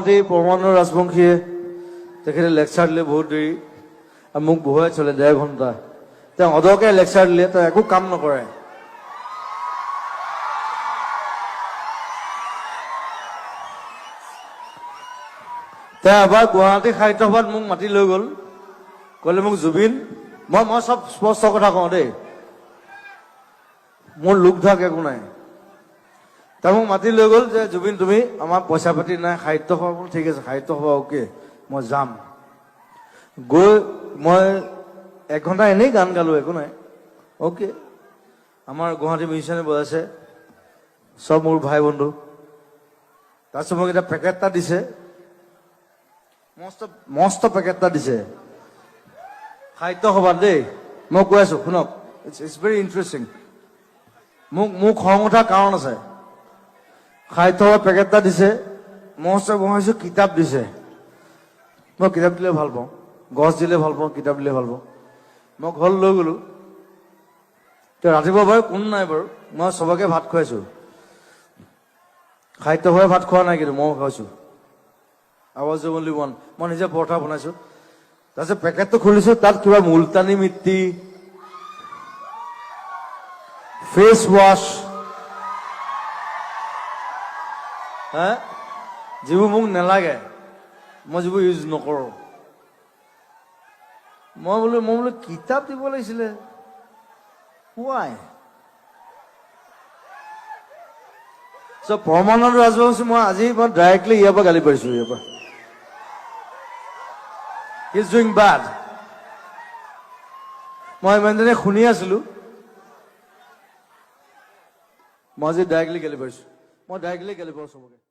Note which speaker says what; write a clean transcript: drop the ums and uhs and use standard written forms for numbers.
Speaker 1: গুৱাহাটী পৰমানন্দ ৰাজবংশীয়ে তেখেতে লেকচাৰ দিলে বহুত দেৰি আৰু মোক বহুৱাই চলে 1.5 ঘণ্টা তেওঁ অদৰকাৰী লেকচাৰ দিলে তেওঁ একো কাম নকৰে তেওঁ এবাৰ গুৱাহাটী সাহিত্য সভাত মোক মাতি লৈ গ'ল ক'লে মোক জুবিন মই সব স্পষ্ট কথা কওঁ দেই মোৰ লোক ধাক একো নাই তেওঁ মোক মাতি লৈ গ'ল যে জুবিন তুমি আমাৰ পইচা পাতি নাই সাহিত্য সভা ঠিক আছে সাহিত্য সভা অ'কে মই যাম গৈ মই 1 ঘণ্টা এনেই গান গালো একো নাই অ'কে আমাৰ গুৱাহাটী মিউজিচিয়ানে বজাইছে সব মোৰ ভাই বন্ধু তাৰপিছত মোক এটা পেকেট এটা দিছে মস্ত পেকেট এটা দিছে সাহিত্য সভাত দেই মই কৈ আছো শুনক ইটছ ভেৰি ইণ্টাৰেষ্টিং মোক খং উঠাৰ কাৰণ আছে সাহিত্য সভাত পেকেট এটা দিছে মস্ত বহাইছো কিতাপ দিছে মই কিতাপ দিলে ভাল পাওঁ গছ দিলে ভাল পাওঁ কিতাপ দিলে ভাল পাওঁ মই ঘৰলৈ লৈ গ'লো তেওঁ ৰাতিপুৱা বাৰু কোনো নাই বাৰু মই চবকে ভাত খুৱাইছো সাহিত্য সভাই ভাত খোৱা নাই কিন্তু মই খাইছো আৱাজ অনলি ওৱান মই নিজে পৰঠা বনাইছো তাৰপিছত পেকেটটো খুলিছো তাত কিবা মুলতানী মিট্টি ফেচ ৱাছ হা যিবোৰ মোক নালাগে মই যিবোৰ ইউজ নকৰো মই বোলো কিতাপ দিব লাগিছিলে ৱাই পৰমানন্দ ৰাজবংশী মই ডাইৰেক্টলি ইয়াৰ পৰা গালি পাৰিছো ইয়াৰ পৰা He's doing bad. মই ইমান দিনে শুনি আছিলো মই আজি ডাইৰেক্টলি গালি পাৰিছো মই ডাইৰেক্টলি গালি পাৰো চবকে